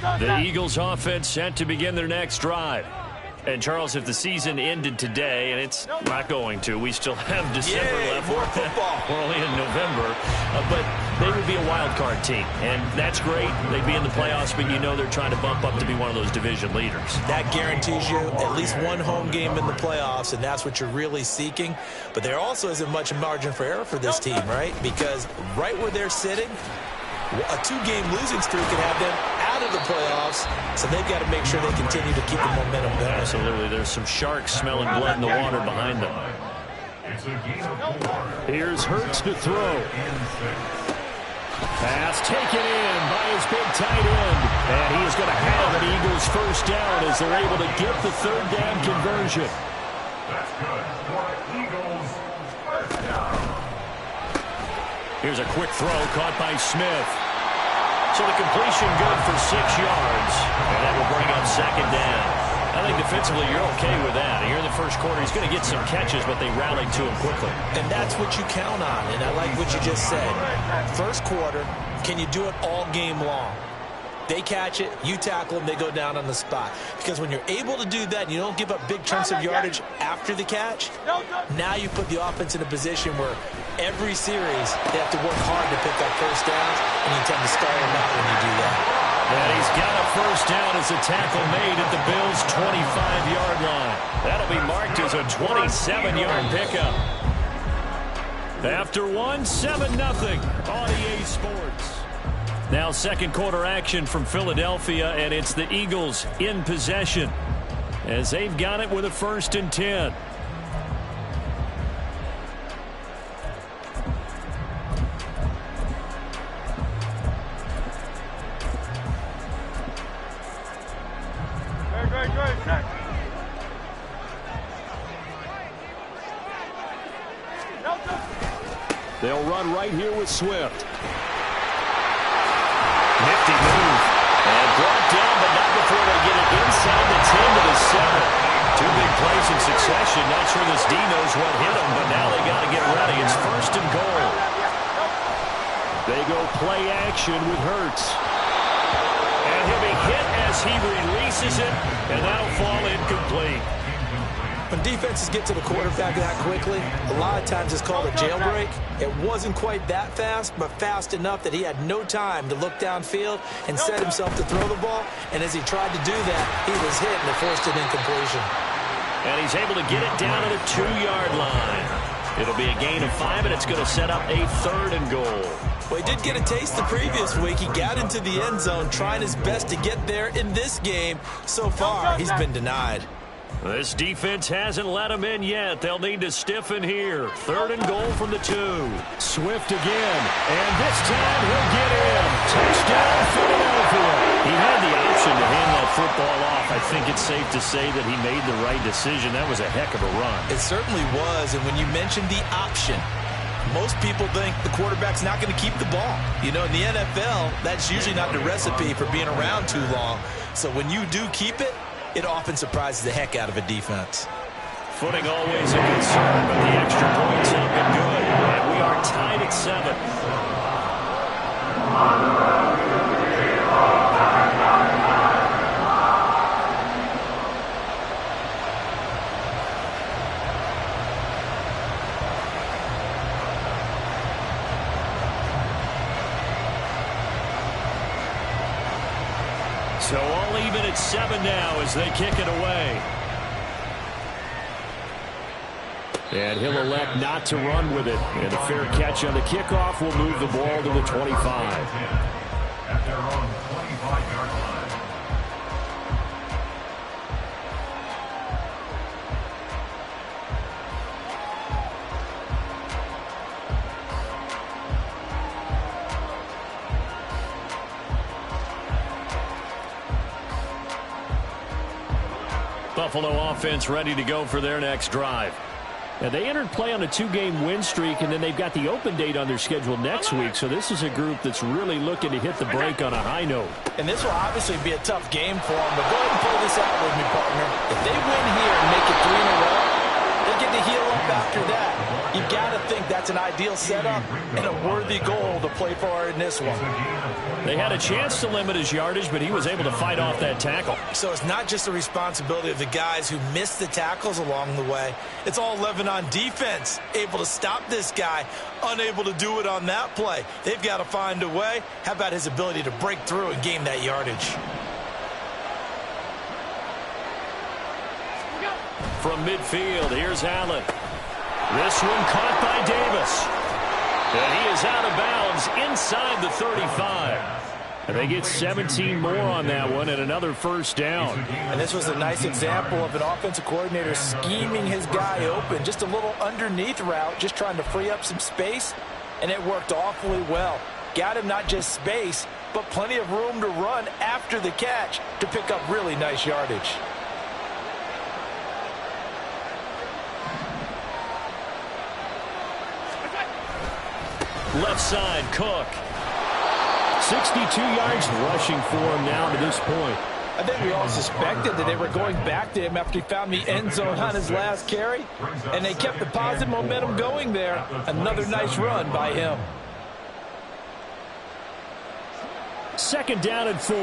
The Eagles offense set to begin their next drive. And, Charles, if the season ended today, and it's not going to, we still have December left. More football. We're only in November. But they would be a wild card team. And that's great. They'd be in the playoffs, but you know they're trying to bump up to be one of those division leaders. That guarantees you at least one home game in the playoffs, and that's what you're really seeking. But there also isn't much margin for error for this team, right? Because right where they're sitting, a two-game losing streak could have them out of the playoffs, so they've got to make sure they continue to keep the momentum going. Absolutely. There's some sharks smelling blood in the water behind them. Here's Hurts to throw. Pass taken in by his big tight end. And he is going to have an Eagles first down as they're able to get the third down conversion. That's good for Eagles first down. Here's a quick throw caught by Smith. So the completion good for 6 yards. And that will bring up second down. I think defensively you're okay with that. Here in the first quarter, he's going to get some catches, but they rallied to him quickly. And that's what you count on, and I like what you just said. First quarter, can you do it all game long? They catch it, you tackle them, they go down on the spot. Because when you're able to do that and you don't give up big chunks of yardage after the catch, now you put the offense in a position where every series they have to work hard to pick up first downs, and you tend to stall them out when you do that. And he's got a first down as a tackle made at the Bills' 25-yard line. That'll be marked as a 27-yard pickup. After one, 7-0 on EA Sports. Now second quarter action from Philadelphia, and it's the Eagles in possession as they've got it with a 1st and 10. They'll run right here with Swift. Nifty move. And brought down, but not before they get it inside the 10 to the 7. 2 big plays in succession. Not sure this D knows what hit him, but now they got to get ready. It's 1st and goal. They go play action with Hurts. And he'll be hit as he releases it, and that'll fall incomplete. When defenses get to the quarterback that quickly, a lot of times it's called a jailbreak. It wasn't quite that fast, but fast enough that he had no time to look downfield and set himself to throw the ball. And as he tried to do that, he was hit and it forced an incompletion. And he's able to get it down to the 2-yard line. It'll be a gain of 5, and it's going to set up a 3rd and goal. Well, he did get a taste the previous week. He got into the end zone trying his best to get there in this game. So far, he's been denied. This defense hasn't let him in yet. They'll need to stiffen here. 3rd and goal from the 2. Swift again. And this time he'll get in. Touchdown, Philadelphia. He had the option to hand that football off. I think it's safe to say that he made the right decision. That was a heck of a run. It certainly was. And when you mentioned the option, most people think the quarterback's not going to keep the ball. You know, in the NFL, that's usually not the recipe for being around too long. So when you do keep it, it often surprises the heck out of a defense. Footing always a concern, but the extra points have been good. And we are tied at 7. So all even at 7 now as they kick it away. And he'll elect not to run with it. And a fair catch on the kickoff will move the ball to the 25. At their own 25-yard line. Buffalo offense ready to go for their next drive. And they entered play on a 2-game win streak, and then they've got the open date on their schedule next week. So this is a group that's really looking to hit the break on a high note. And this will obviously be a tough game for them, but go ahead and pull this out with me, partner. If they win here and make it 3 in a row, they get to heal up after that. You've got to think that's an ideal setup and a worthy goal to play for in this one. They had a chance to limit his yardage, but he was able to fight off that tackle. So it's not just the responsibility of the guys who missed the tackles along the way. It's all 11 on defense, able to stop this guy, unable to do it on that play. They've got to find a way. How about his ability to break through and gain that yardage? From midfield, here's Allen. This one caught by Davis. And he is out of bounds inside the 35. And they get 17 more on that one and another first down. And this was a nice example of an offensive coordinator scheming his guy open. Just a little underneath route, just trying to free up some space. And it worked awfully well. Got him not just space, but plenty of room to run after the catch to pick up really nice yardage. Left side, Cook. 62 yards rushing for him now to this point. I think we all suspected that they were going back to him after he found the end zone on his last carry, and they kept the positive momentum going there. Another nice run by him. Second down and 4.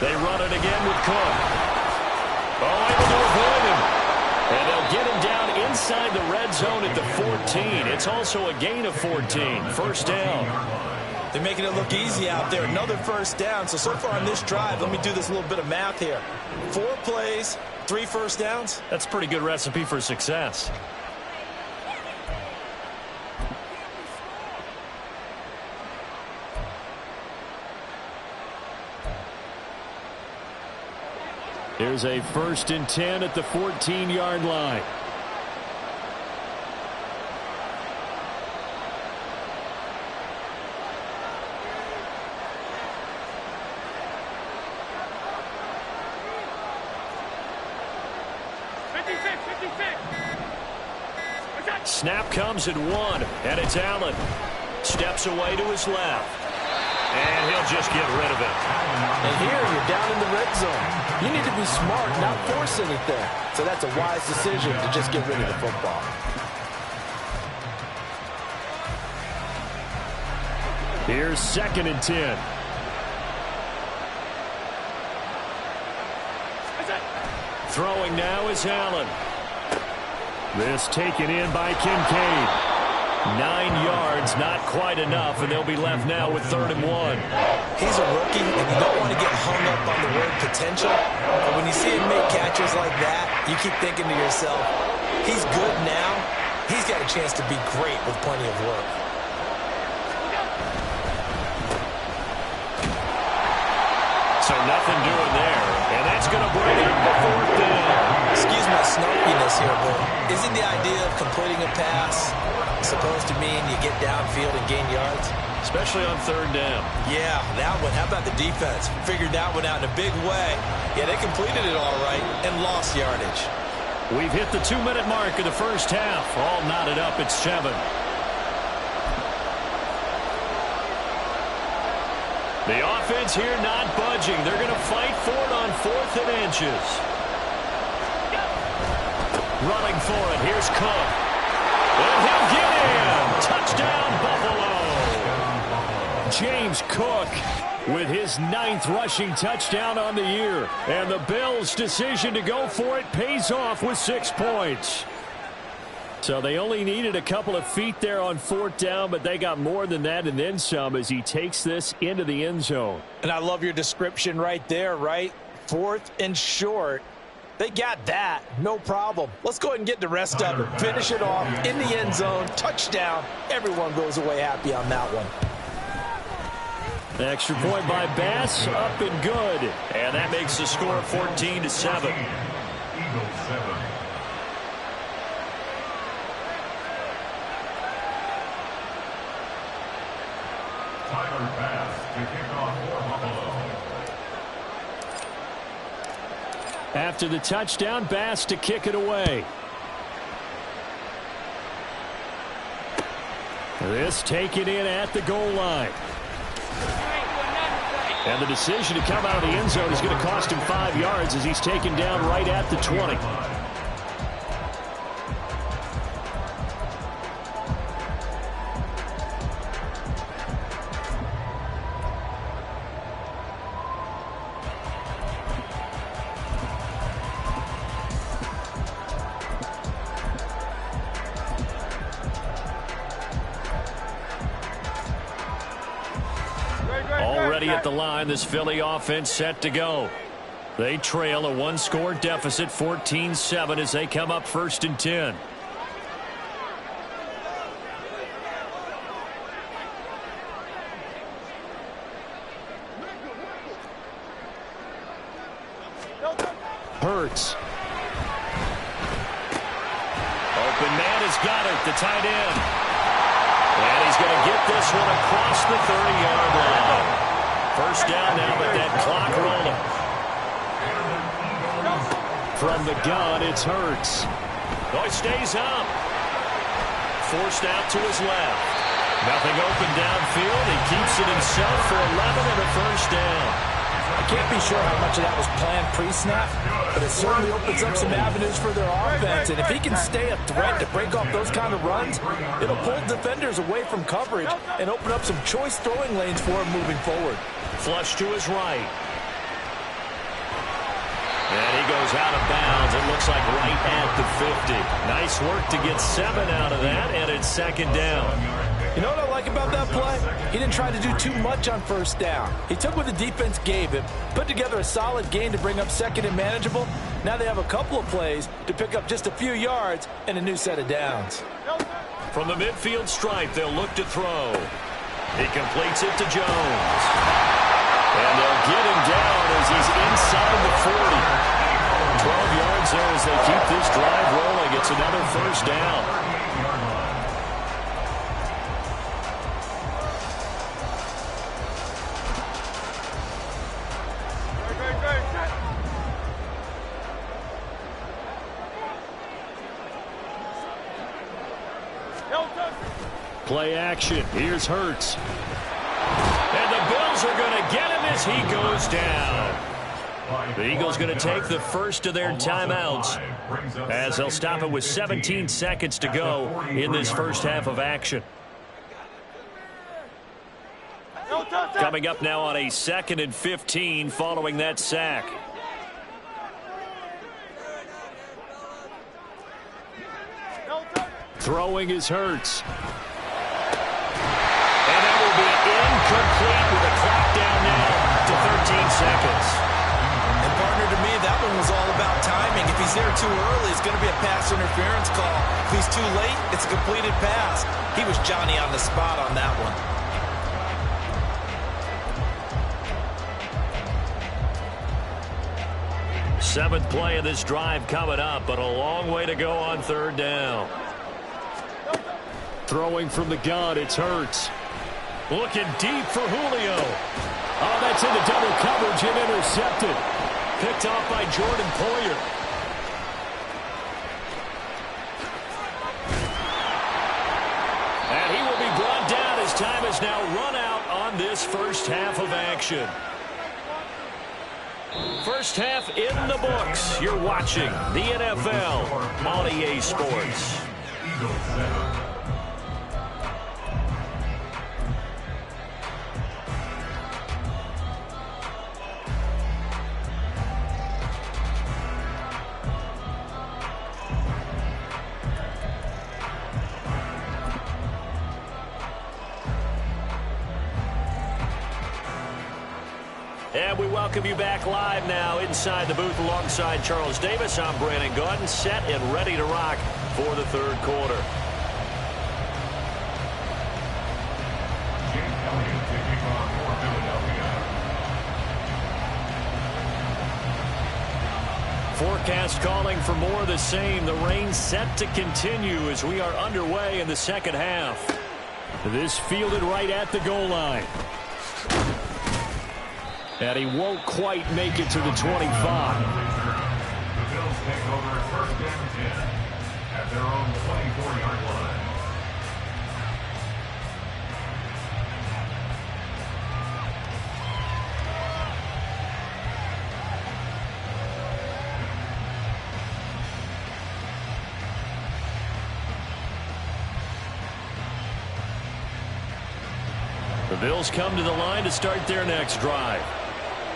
They run it again with Cook. Oh, able to avoid him. And they'll get him down inside the red zone at the 14. It's also a gain of 14. First down. They're making it look easy out there. Another first down. So far on this drive, let me do this little bit of math here. 4 plays, 3 first downs. That's a pretty good recipe for success. Here's a 1st and 10 at the 14-yard line. Snap comes at 1, and it's Allen. Steps away to his left. And he'll just get rid of it. And here you're down in the red zone. You need to be smart, not force anything. So that's a wise decision to just get rid of the football. Here's 2nd and 10. Throwing now is Allen. This taken in by Kincaid. 9 yards, not quite enough, and they'll be left now with 3rd and 1. He's a rookie, and you don't want to get hung up on the word potential. But when you see him make catches like that, you keep thinking to yourself, he's good now. He's got a chance to be great with plenty of work. So nothing doing there, and that's going to bring up the 4th down. Excuse my snarkiness here, but isn't the idea of completing a pass supposed to mean you get downfield and gain yards? Especially on 3rd down. Yeah, that one. How about the defense? Figured that one out in a big way. Yeah, they completed it all right and lost yardage. We've hit the 2-minute mark of the first half. All knotted up at 7. The offense here not budging. They're going to fight for it on 4th and inches. Running for it. Here's Cook. And he'll get in. Touchdown, Buffalo. James Cook with his 9th rushing touchdown on the year. And the Bills' decision to go for it pays off with 6 points. So they only needed a couple of feet there on 4th down, but they got more than that and then some as he takes this into the end zone. And I love your description right there, right? 4th and short. They got that. No problem. Let's go ahead and get the rest of it. Finish it off in the end zone. Touchdown. Everyone goes away happy on that one. Extra point by Bass, up and good. And that makes the score 14-7. Eagles 7. Tyler Bass to kick off for Buffalo. After the touchdown, Bass to kick it away. This taken in at the goal line. And the decision to come out of the end zone is going to cost him 5 yards as he's taken down right at the 20. Already at the line, this Philly offense set to go. They trail a one-score deficit, 14-7, as they come up 1st and 10. Hurts. Open man has got it, the tight end. And he's going to get this one across the 30-yard line. First down now, but that clock rolling. From the gun, it's Hurts. Oh, he stays up. Forced out to his left. Nothing open downfield. He keeps it himself for 11 and a first down. I can't be sure how much of that was planned pre-snap, but it certainly opens up some avenues for their offense. And if he can stay a threat to break off those kind of runs, it'll pull defenders away from coverage and open up some choice throwing lanes for him moving forward. Flush to his right. And he goes out of bounds. It looks like right at the 50. Nice work to get 7 out of that, and it's 2nd down. You know what I like about that play? He didn't try to do too much on 1st down. He took what the defense gave him, put together a solid game to bring up 2nd and manageable. Now they have a couple of plays to pick up just a few yards and a new set of downs. From the midfield stripe, they'll look to throw. He completes it to Jones. And they'll get him down as he's inside the 40. 12 yards there as they keep this drive rolling. It's another 1st down. Play action. Here's Hurts. And the Bills are going to get him as he goes down. The Eagles going to take the first of their timeouts as they'll stop it with 17 seconds to go in this first half of action. Coming up now on a 2nd and 15 following that sack. Throwing is Hurts. And that will be incomplete with a clock down now to 13 seconds. And partner, to me, that one was all about timing. If he's there too early, it's going to be a pass interference call. If he's too late, it's a completed pass. He was Johnny on the spot on that one. Seventh play of this drive coming up, but a long way to go on 3rd down. Throwing from the gun, it's Hurts. Looking deep for Julio. Oh, that's into double coverage and intercepted. Picked off by Jordan Poyer. And he will be brought down as time has now run out on this first half of action. First half in the books. You're watching the NFL on EA Sports. And we welcome you back live now inside the booth alongside Charles Davis. I'm Brandon Gaudin, set and ready to rock for the 3rd quarter. Forecast calling for more of the same. The rain set to continue as we are underway in the 2nd half. This fielded right at the goal line. And he won't quite make it to the 25. The Bills take over 1st and 10 at their own 24-yard line. Bills come to the line to start their next drive.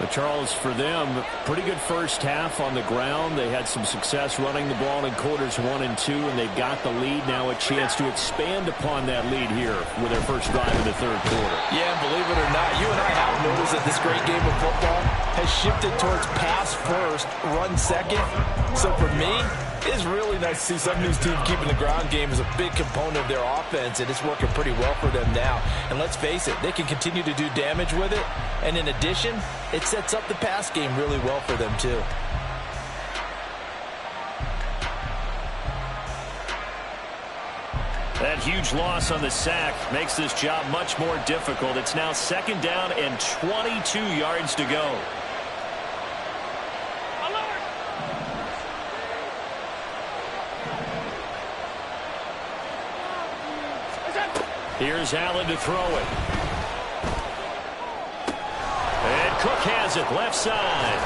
But Charles, for them, pretty good first half on the ground. They had some success running the ball in quarters 1 and 2, and they've got the lead. Now a chance to expand upon that lead here with their first drive in the third quarter. Yeah, believe it or not, you and I have noticed that this great game of football has shifted towards pass first, run second. So for me, it's really nice to see some of these teams keeping the ground game as a big component of their offense, and it's working pretty well for them now. And let's face it, they can continue to do damage with it. And in addition, it sets up the pass game really well for them too. That huge loss on the sack makes this job much more difficult. It's now 2nd down and 22 yards to go. Here's Allen to throw it. And Cook has it left side.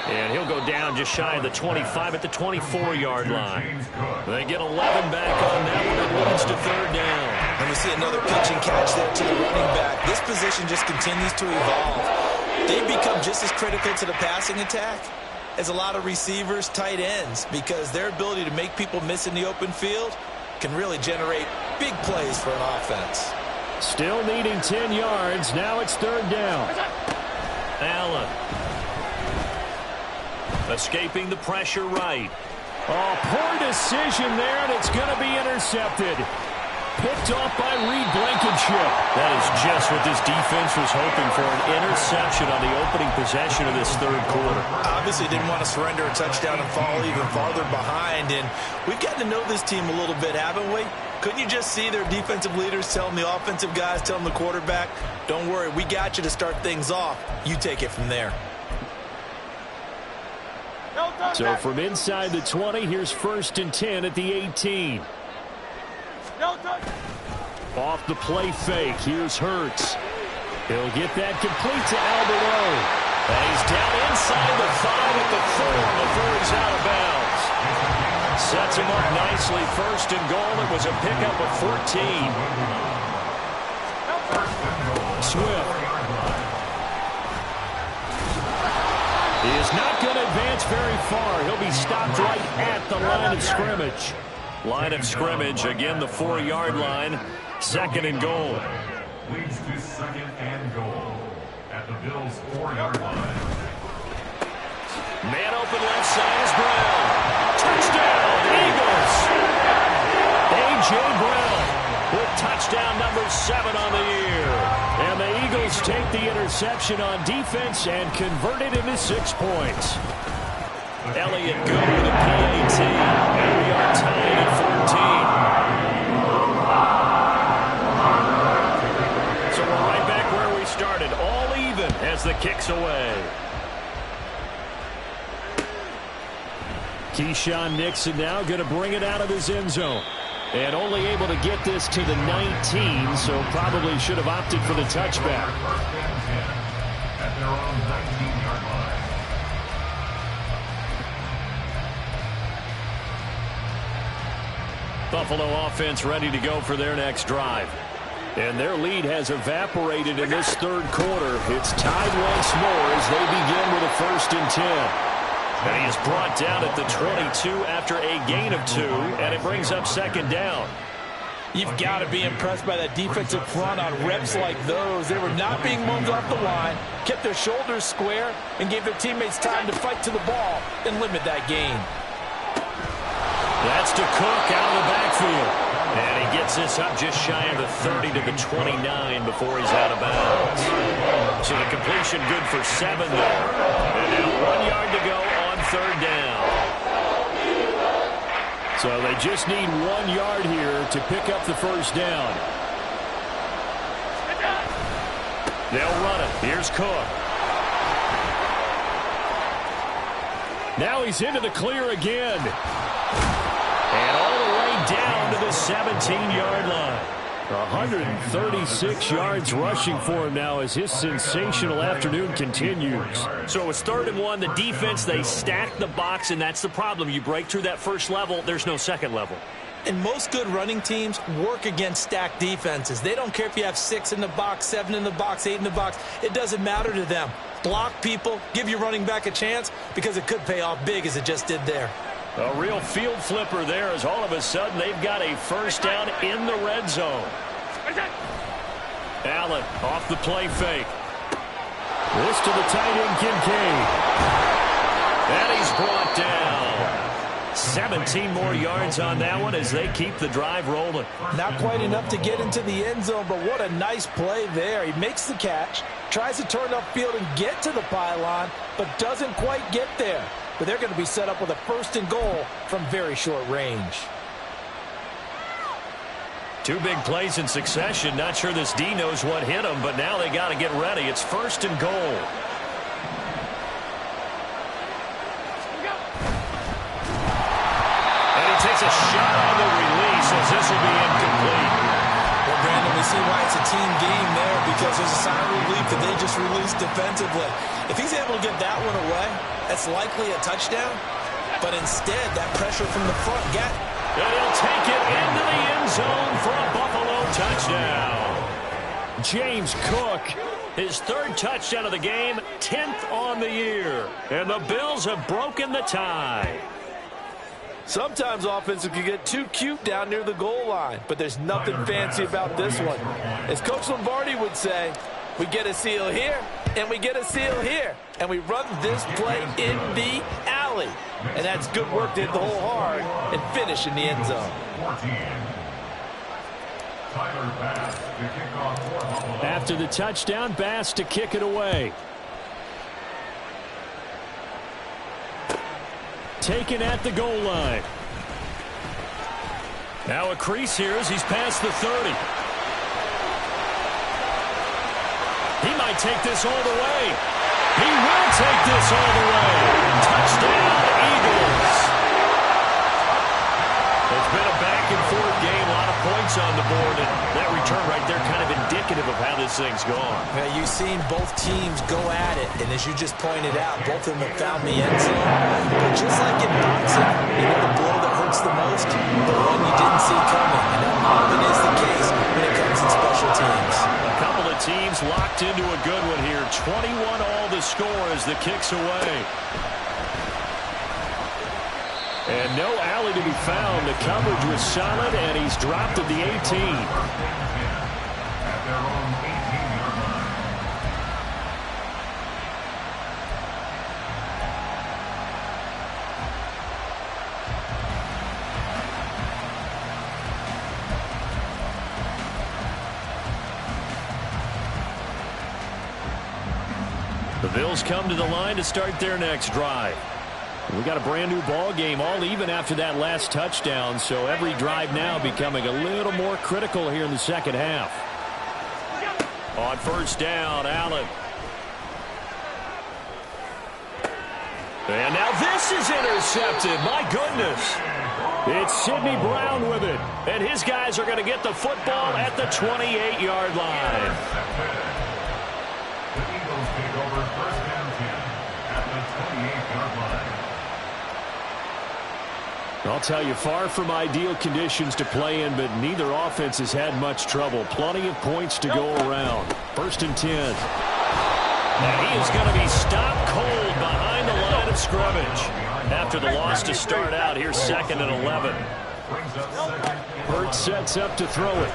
And he'll go down just shy of the 25 at the 24-yard line. They get 11 back on that one. It leads to 3rd down. And we see another pitch and catch there to the running back. This position just continues to evolve. They become just as critical to the passing attack as a lot of receivers, tight ends, because their ability to make people miss in the open field can really generate big plays for an offense. Still needing 10 yards. Now it's 3rd down. Allen. Escaping the pressure right. Oh, poor decision there, and it's going to be intercepted. Picked off by Reed Blankenship. That is just what this defense was hoping for, an interception on the opening possession of this third quarter. Obviously didn't want to surrender a touchdown and fall even farther behind, and we've gotten to know this team a little bit, haven't we? Couldn't you just see their defensive leaders telling the offensive guys, telling the quarterback, don't worry, we got you to start things off. You take it from there. So from inside the 20, here's 1st and 10 at the 18. Off the play fake, here's Hurts. He'll get that complete to Alberto. And he's down inside the 5 at the 4 before he's out of bounds. Sets him up nicely, 1st and goal. It was a pickup of 14. Swift. He is not going to advance very far. He'll be stopped right at the line of scrimmage. Line of scrimmage, again the 4-yard line. 2nd and goal. Leads to 2nd and goal at the Bills' 4-yard line. Man open left side is Brown. Touchdown, Eagles. A.J. Brown with touchdown number 7 on the year. And the Eagles take the interception on defense and convert it into 6 points. Elliott good with a PAT. And we are tied at 14. So we're right back where we started. All even as the kick's away. Keyshawn Nixon now going to bring it out of his end zone. And only able to get this to the 19, so probably should have opted for the touchback. At their own 19-yard line. Buffalo offense ready to go for their next drive. And their lead has evaporated in this third quarter. It's tied once more as they begin with a 1st and 10. And he is brought down at the 22 after a gain of 2, and it brings up 2nd down. You've got to be impressed by that defensive front on reps like those. They were not being moved off the line, kept their shoulders square, and gave their teammates time to fight to the ball and limit that gain. That's to Cook out of the backfield. And he gets this up just shy of the 30 to the 29 before he's out of bounds. So the completion good for 7 there. And now 1 yard to go on 3rd down. So they just need 1 yard here to pick up the 1st down. They'll run it. Here's Cook. Now he's into the clear again. And all the way down to the 17-yard line. 136 yards rushing for him now as his sensational afternoon continues. So it's 3rd and 1. The defense, they stack the box, and that's the problem. You break through that first level, there's no second level. And most good running teams work against stacked defenses. They don't care if you have 6 in the box, 7 in the box, 8 in the box. It doesn't matter to them. Block people, give your running back a chance, because it could pay off big as it just did there. A real field flipper there, as all of a sudden they've got a first down in the red zone. Allen off the play fake. This to the tight end, Kincaid. And he's brought down. 17 more yards on that one as they keep the drive rolling. Not quite enough to get into the end zone, but what a nice play there. He makes the catch, tries to turn upfield and get to the pylon, but doesn't quite get there. But they're going to be set up with a 1st and goal from very short range. 2 big plays in succession. Not sure this D knows what hit him, but now they got to get ready. It's 1st and goal. Takes a shot on the release as this will be incomplete. Well, Brandon, we see why it's a team game there, because there's a sign of relief that they just released defensively. If he's able to get that one away, that's likely a touchdown. But instead, that pressure from the front got. And he'll take it into the end zone for a Buffalo touchdown. James Cook, his 3rd touchdown of the game, 10th on the year. And the Bills have broken the tie. Sometimes offenses can get too cute down near the goal line, but there's nothing fancy about this one. As Coach Lombardi would say, we get a seal here, and we get a seal here, and we run this play in the alley. And that's good work to hit the hole hard and finish in the end zone. After the touchdown, Bass to kick it away. Taken at the goal line. Now a crease here as he's past the 30. He might take this all the way. He will take this all the way. Touchdown, Eagles. It's been a back-and-forth game, a lot of points on the board, and that return right there kind of indicative of how this thing's gone. Yeah, you've seen both teams go at it, and as you just pointed out, both of them have found the end zone. But just like in boxing, you know the blow that hurts the most? The one you didn't see coming, and that often is the case when it comes in special teams. A couple of teams locked into a good one here. 21-all the score as the kick's away. And no alley to be found. The coverage was solid, and he's dropped at the 18. At their own 18-yard line. The Bills come to the line to start their next drive. We got a brand new ball game, all even after that last touchdown, so every drive now becoming a little more critical here in the second half. On 1st down, Allen. And now this is intercepted. My goodness. It's Sidney Brown with it. And his guys are going to get the football at the 28-yard line. The Eagles take over 1st and 10 at the 28-yard line. I'll tell you, far from ideal conditions to play in, but neither offense has had much trouble. Plenty of points to go around. 1st and 10. And he is going to be stopped cold behind the line of scrimmage. After the loss to start out, here's 2nd and 11. Hurts sets up to throw it.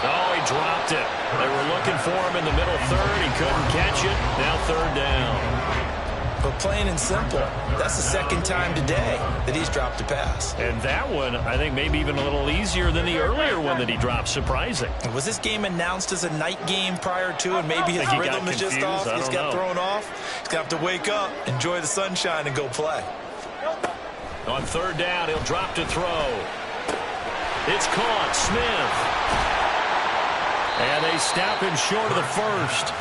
Oh, he dropped it. They were looking for him in the middle 3rd. He couldn't catch it. Now 3rd down. But plain and simple, that's the 2nd time today that he's dropped a pass. And that one, I think, maybe even a little easier than the earlier one that he dropped. Surprising. Was this game announced as a night game prior to, and maybe his rhythm is just off? He's got thrown off. He's got to wake up, enjoy the sunshine, and go play. On 3rd down, he'll drop to throw. It's caught. Smith. And they stop him short of the 1st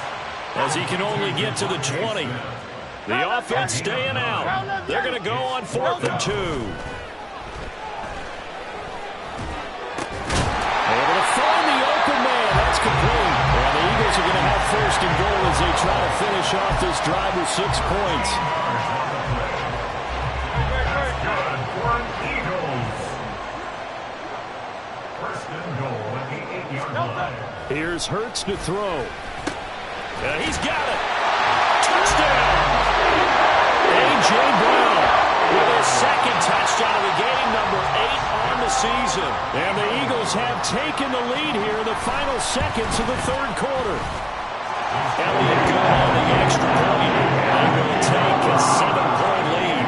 as he can only get to the 20. The offense staying out. They're going to go on 4th and 2. Able to find the open man. That's complete. And the Eagles are going to have 1st and goal as they try to finish off this drive with 6 points. Good for an Eagles Here's Hurts to throw. He's got it. Touchdown. A.J. Brown with his second touchdown of the game, number 8 on the season. And the Eagles have taken the lead here in the final seconds of the third quarter. Elliott good on the extra point. They will take a 7-point lead.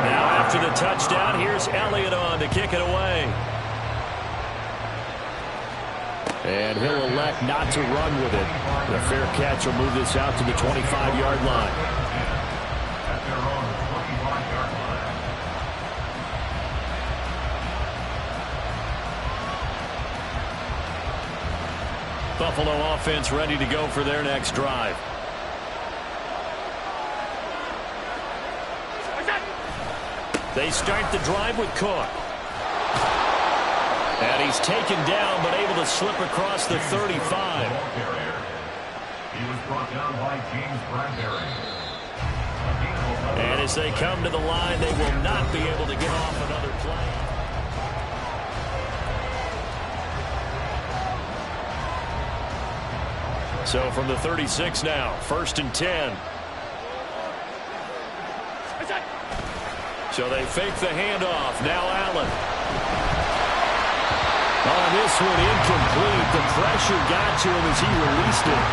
Now after the touchdown, here's Elliott on to kick it away. And he'll elect not to run with it. The fair catch will move this out to the 25-yard line. At their own 25-yard line. Buffalo offense ready to go for their next drive. They start the drive with Cook. And he's taken down, but able to slip across the 35. He was brought down by James Bradbury. And as they come to the line, they will not be able to get off another play. So from the 36 now, 1st and 10. So they fake the handoff. Now Allen. On this one, incomplete. The pressure got to him as he released it.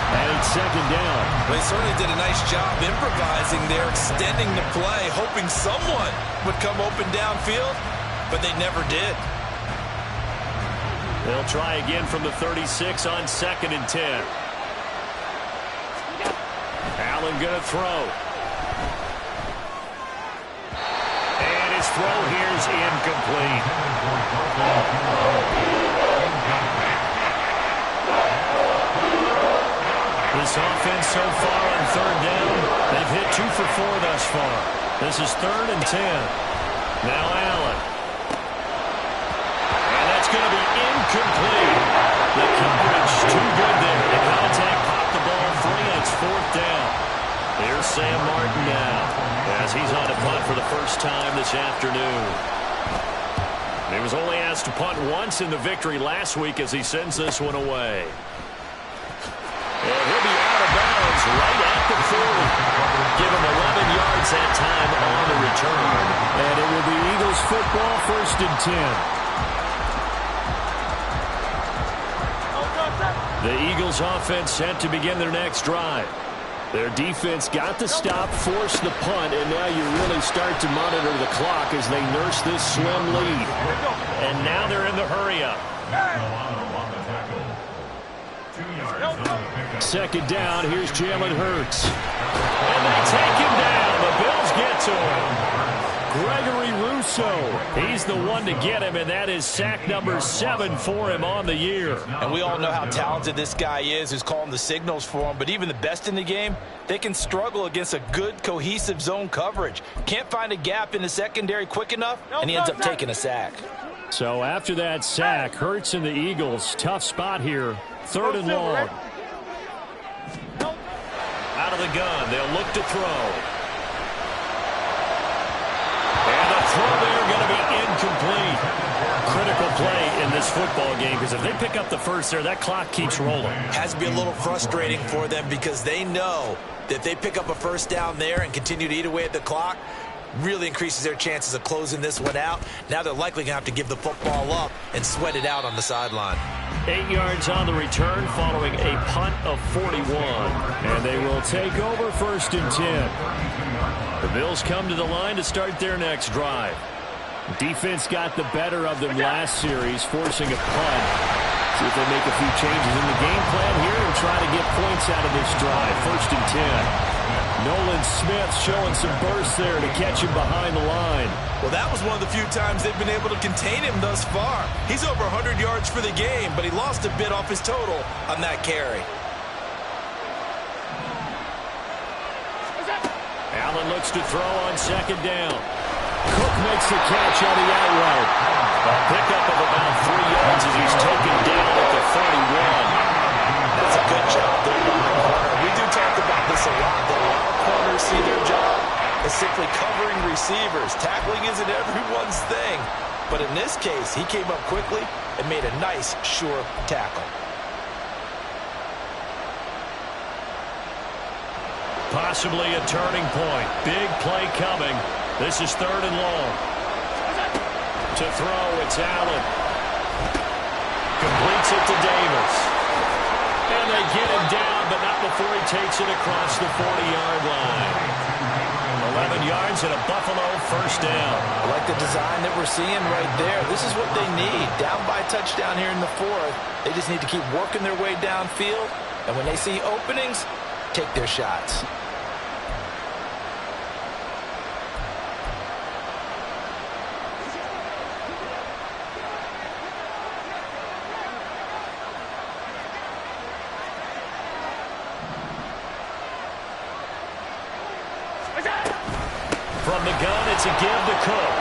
And it's 2nd down. Well, they certainly did a nice job improvising there, extending the play, hoping someone would come open downfield, but they never did. They'll try again from the 36 on 2nd and 10. Allen going to throw. And his throw here's incomplete. This offense so far on 3rd down, they've hit 2 for 4 thus far. This is 3rd and 10. Now Allen. And that's going to be incomplete. The coverage too good there. The contact popped the ball free, and it's 4th down. Here's Sam Martin now as he's on a punt for the first time this afternoon. He was only asked to punt once in the victory last week as he sends this one away. And he'll be out of bounds right at the 40. Give him 11 yards that time on the return. And it will be Eagles football, 1st and 10. The Eagles offense set to begin their next drive. Their defense got the stop, forced the punt, and now you really start to monitor the clock as they nurse this slim lead. And now they're in the hurry-up. 2nd down, here's Jalen Hurts. And they take him down. The Bills get to him. Gregory Rousseau, he's the one to get him, and that is sack number 7 for him on the year. And we all know how talented this guy is, who's calling the signals for him, but even the best in the game, they can struggle against a good, cohesive zone coverage. Can't find a gap in the secondary quick enough, and he ends up taking a sack. So after that sack, Hurts and the Eagles, tough spot here, 3rd and long. Out of the gun, they'll look to throw. And the throw there going to be incomplete. Critical play in this football game because if they pick up the first there, that clock keeps rolling. Has to be a little frustrating for them because they know that if they pick up a first down there and continue to eat away at the clock, really increases their chances of closing this one out. Now they're likely going to have to give the football up and sweat it out on the sideline. 8 yards on the return following a punt of 41. And they will take over 1st and 10. The Bills come to the line to start their next drive. Defense got the better of them last series, forcing a punt. See if they make a few changes in the game plan here and try to get points out of this drive. 1st and 10. Nolan Smith showing some burst there to catch him behind the line. Well, that was one of the few times they've been able to contain him thus far. He's over 100 yards for the game, but he lost a bit off his total on that carry. Allen looks to throw on 2nd down. Cook makes the catch on the out route. A pickup of about 3 yards as he's taken down at the 31. That's a good job there by the corner. We do talk about this a lot. A lot of corners see their job as simply covering receivers. Tackling isn't everyone's thing. But in this case, he came up quickly and made a nice, sure tackle. Possibly a turning point. Big play coming. This is 3rd and long. To throw, it's Allen. Completes it to Davis. And they get him down, but not before he takes it across the 40-yard line. 11 yards and a Buffalo first down. I like the design that we're seeing right there. This is what they need. Down by a touchdown here in the 4th. They just need to keep working their way downfield. And when they see openings, take their shots. From the gun, it's a give to Cook.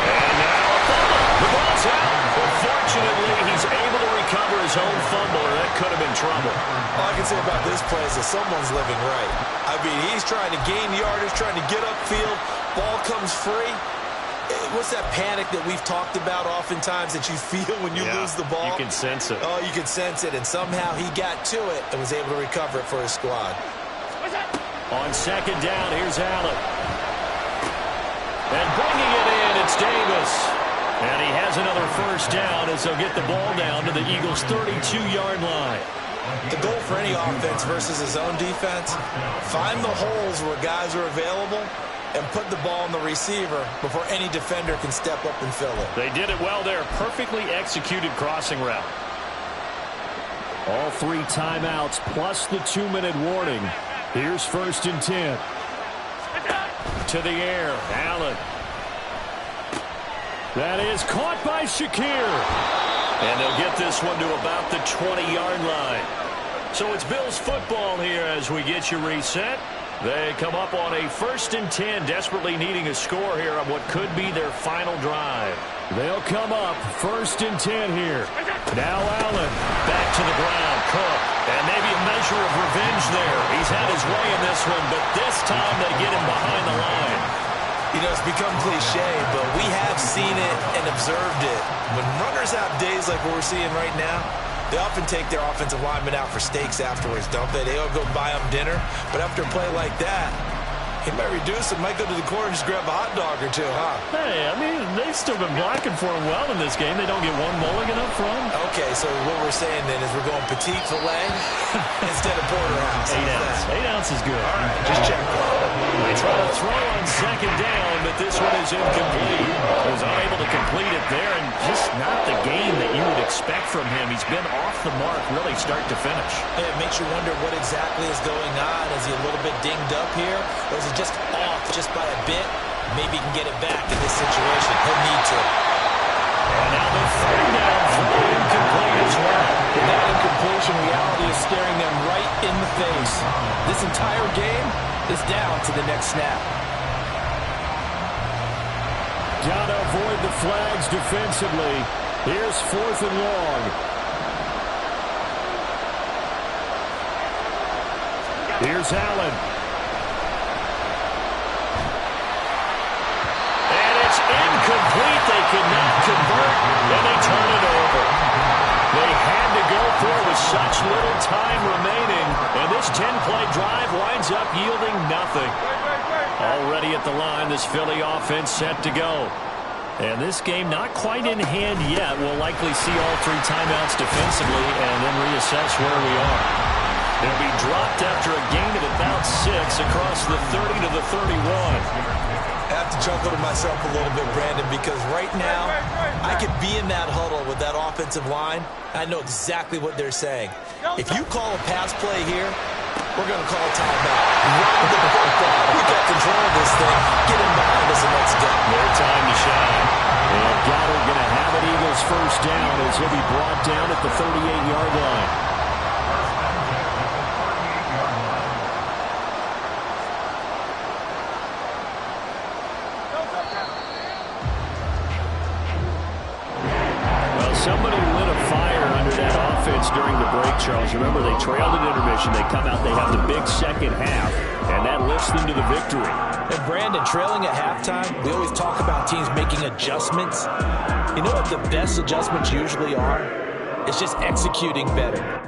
And now a fumble. The ball's out. Unfortunately, he's able to recover his own fumble, or that could have been trouble. All I can say about this play is that someone's living right. I mean, he's trying to gain yardage, trying to get upfield. Ball comes free. What's that panic that we've talked about oftentimes that you feel when you lose the ball? You can sense it. Oh, you can sense it, and somehow he got to it and was able to recover it for his squad. On 2nd down, here's Allen. And bringing it in, it's Davis. And he has another first down as they'll get the ball down to the Eagles' 32-yard line. The goal for any offense versus his own defense, find the holes where guys are available and put the ball on the receiver before any defender can step up and fill it. They did it well there. Perfectly executed crossing route. All 3 timeouts plus the 2-minute warning. Here's 1st and 10. To the air, Allen. That is caught by Shakir. And they'll get this one to about the 20-yard line. So it's Bills football here as we get you reset. They come up on a 1st and 10, desperately needing a score here on what could be their final drive. They'll come up 1st and 10 here. Now Allen back to the ground. Cook. And maybe a measure of revenge there. He's had his way in this one, but this time they get him behind the line. You know, it's become cliche, but we have seen it and observed it. When runners have days like what we're seeing right now, they often take their offensive linemen out for steaks afterwards, don't they? They all go buy them dinner. But after a play like that, he might reduce it, might go to the corner and just grab a hot dog or two, huh? Hey, I mean, they've still been blocking for him well in this game. They don't get one mulligan up front. Okay, so what we're saying then is we're going petite filet instead of porterhouse. 8 ounce. 8 ounce is good. All right, just check. They try to throw on 2nd down, but this one is incomplete. He was unable to complete it there, and just not the game that you would expect from him. He's been off the mark really start to finish. It makes you wonder what exactly is going on. Is he a little bit dinged up here, or is he just off just by a bit? Maybe he can get it back in this situation. He'll need to. And now the 3rd down throw incomplete as well. And that incompletion reality is staring them right in the face. This entire game is down to the next snap. Got to avoid the flags defensively. Here's 4th and long. Here's Allen. And it's incomplete. They cannot convert, and they turn it over. They had to go for it with such little time remaining, and this 10-play drive winds up yielding nothing. Already at the line, this Philly offense set to go. And this game not quite in hand yet. We'll likely see all 3 timeouts defensively and then reassess where we are. They'll be dropped after a gain of about 6 across the 30 to the 31. I have to chuckle to myself a little bit, Brandon, because right now I could be in that huddle with that offensive line. I know exactly what they're saying. If you call a pass play here, we're going to call a timeout. Run the football. We got control of this thing. Get him behind us and let's go. Their time to shine. And Goddard going to have an Eagles first down as he'll be brought down at the 38-yard line. Somebody lit a fire under that offense during the break, Charles. Remember, they trailed at intermission. They come out, they have the big second half, and that lifts them to the victory. And Brandon, trailing at halftime, we always talk about teams making adjustments. You know what the best adjustments usually are? It's just executing better.